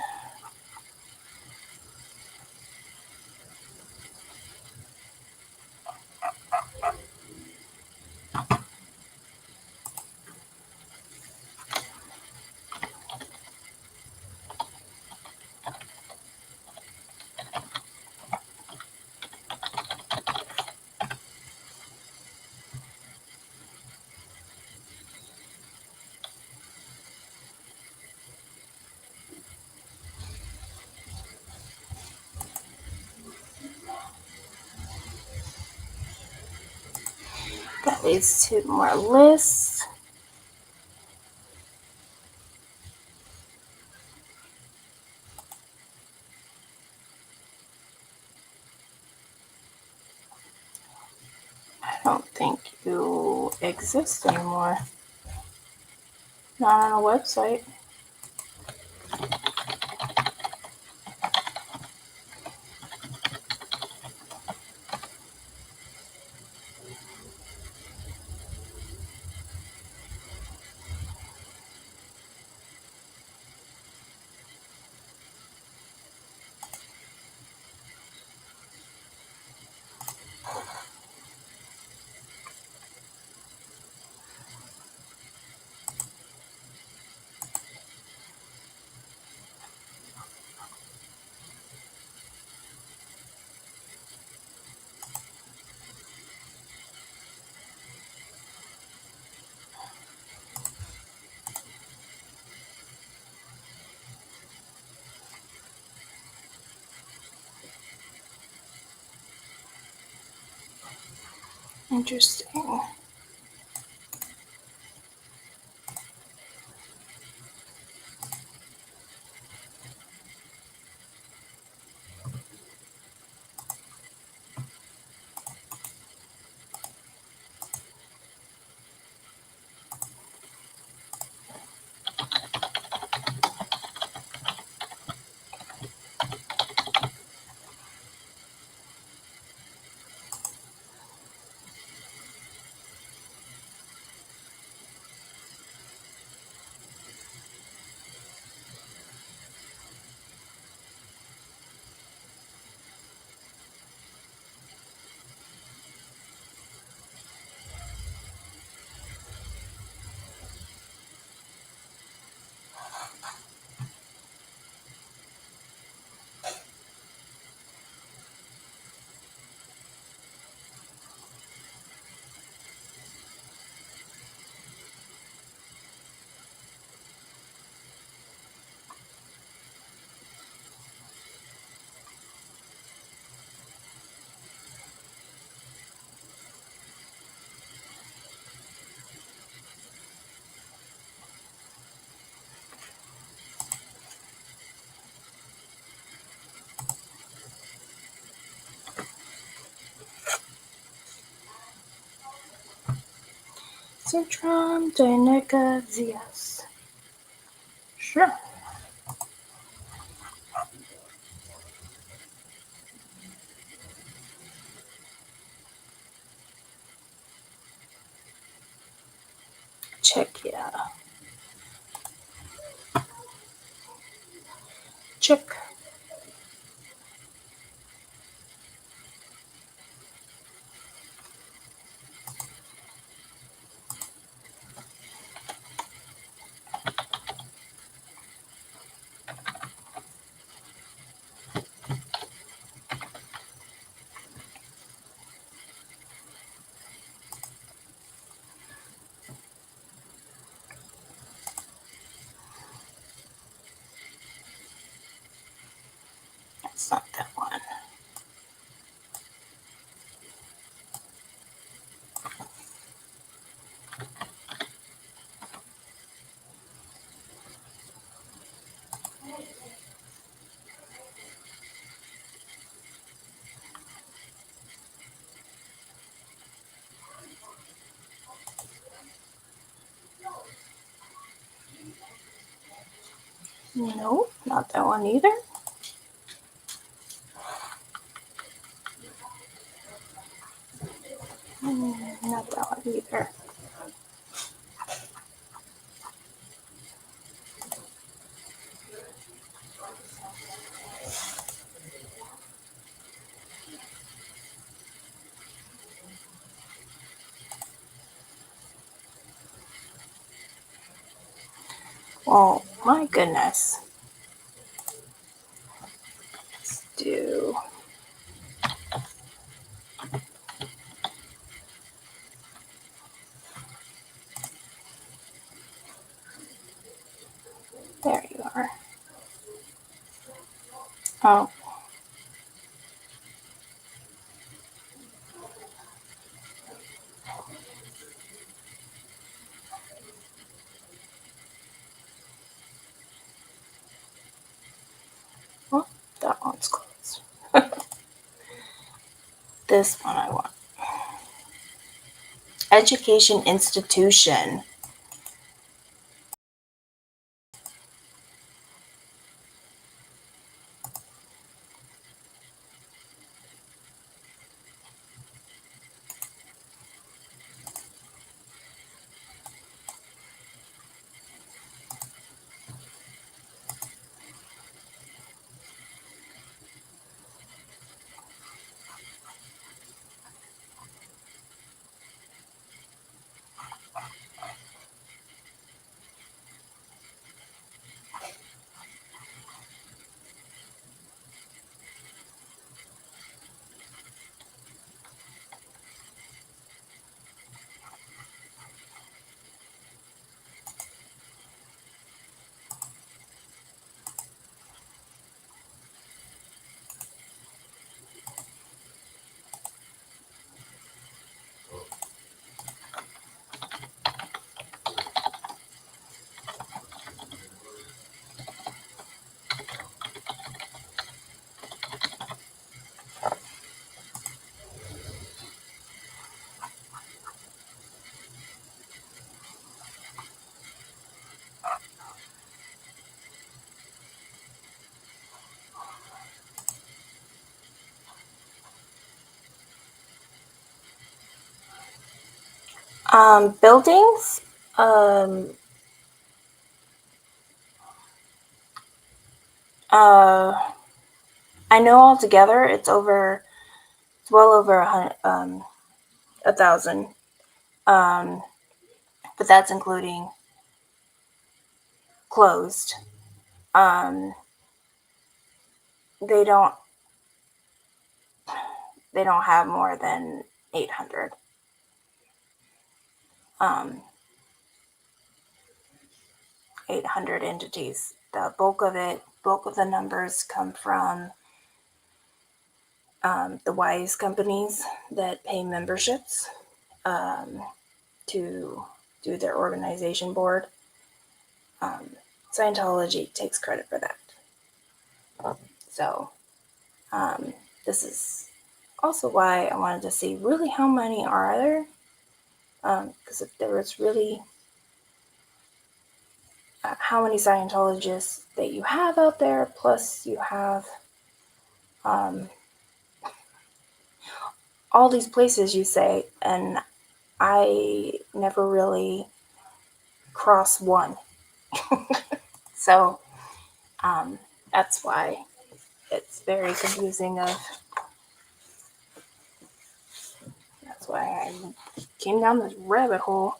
Speaker 1: Got these two more lists. I don't think you exist anymore. Not on a website. Interesting. Syndrome Dynica ZS. Sure. Check, yeah. Check. That's not that one. No, not that one either. Not that one either. Oh my goodness. Let's do. There you are. Oh. This one I want. Education institution. Buildings. Uh, I know altogether it's well over 1,000. But that's including closed. Um, they don't have more than 800. Um, 800 entities. The bulk of the numbers come from the WISE companies that pay memberships to do their organization board. Scientology takes credit for that. So this is also why I wanted to see really how many are there. Because if there was really how many Scientologists that you have out there, plus you have all these places you say, and I never really cross one. So that's why it's very confusing. That's why I came down this rabbit hole.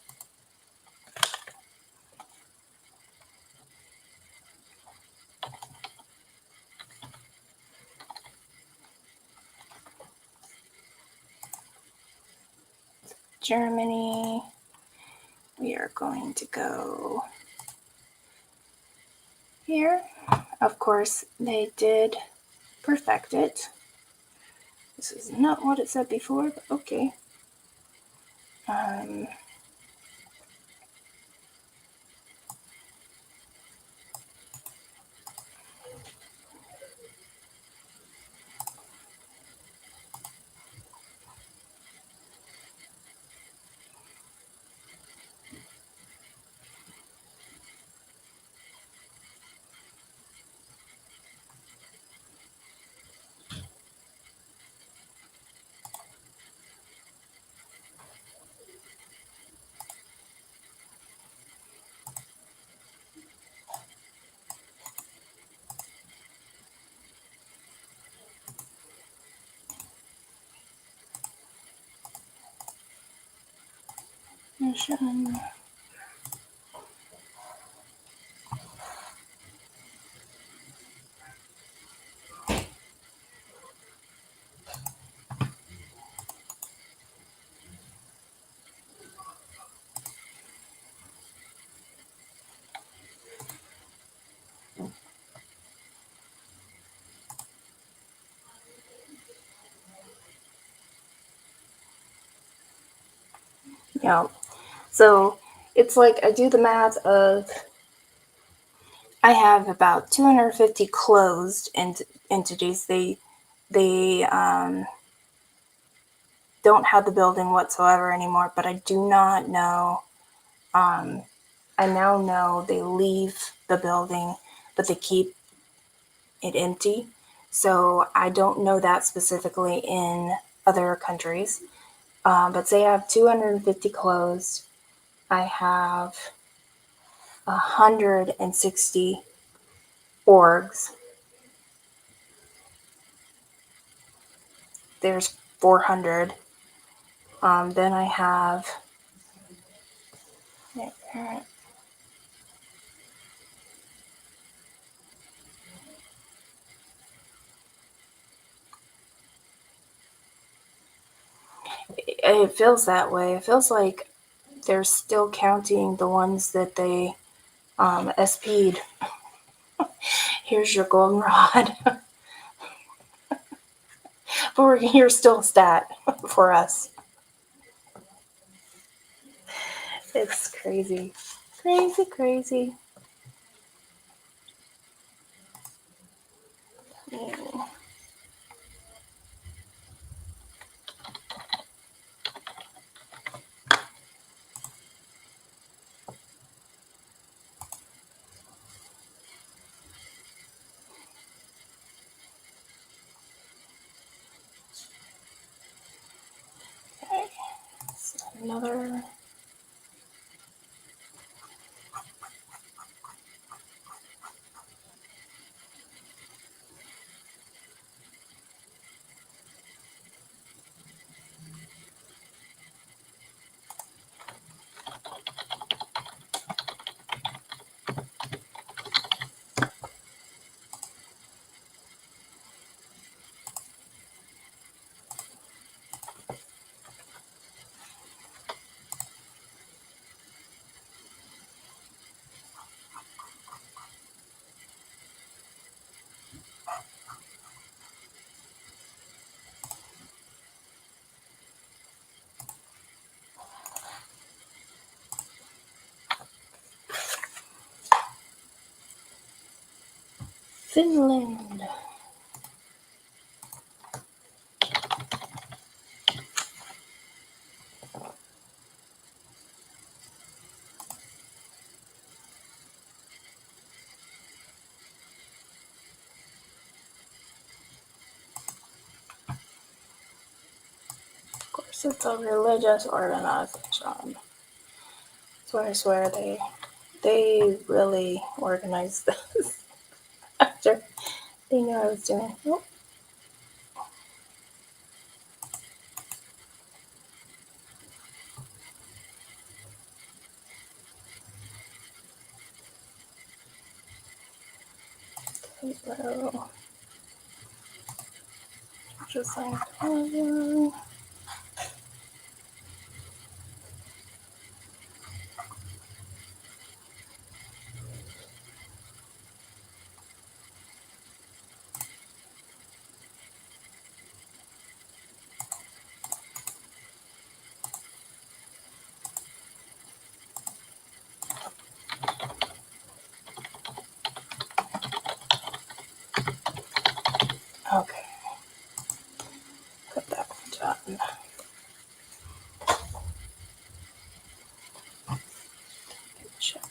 Speaker 1: Germany. We are going to go here. Of course, they did perfect it. This is not what it said before, but okay. Yeah. So it's like I do the math of I have about 250 closed entities. They don't have the building whatsoever anymore, but I do not know. I now know they leave the building, but they keep it empty. So I don't know that specifically in other countries. But say I have 250 closed. I have 160 orgs. There's 400. Then I have it feels that way. It feels like they're still counting the ones that they SP'd. Here's your goldenrod. But you're still a stat for us. It's crazy. Crazy, crazy. Okay. So another. Finland. Of course, it's a religious organization. So I swear they really organized this after they knew I was doing. Oh. So, just like okay. Put that one done. Check.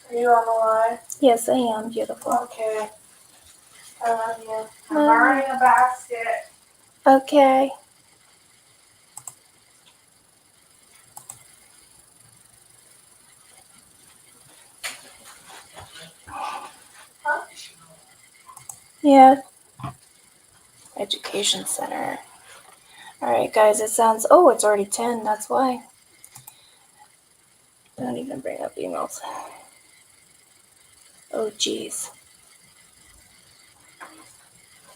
Speaker 1: Are you on the line? Yes, I am, beautiful. Okay. I love you. I'm borrowing a basket. Okay. Huh? Yeah. Education center. Alright, guys, it sounds. Oh, it's already 10. That's why. Don't even bring up emails. Oh, jeez.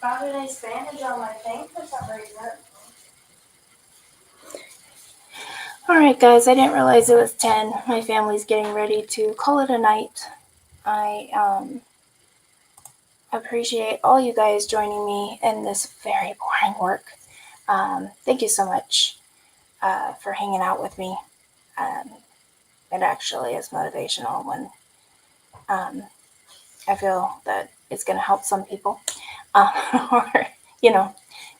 Speaker 1: Found an Spanish on my thing for some reason. Alright, guys, I didn't realize it was 10. My family's getting ready to call it a night. I appreciate all you guys joining me in this very boring work. Thank you so much for hanging out with me. It actually is motivational when I feel that it's going to help some people. Or,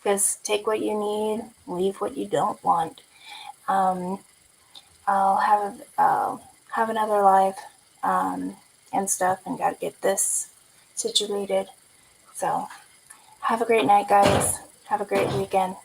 Speaker 1: just take what you need, leave what you don't want. Um, I'll have another life and stuff, and got to get this situated. So, have a great night, guys. Have a great weekend.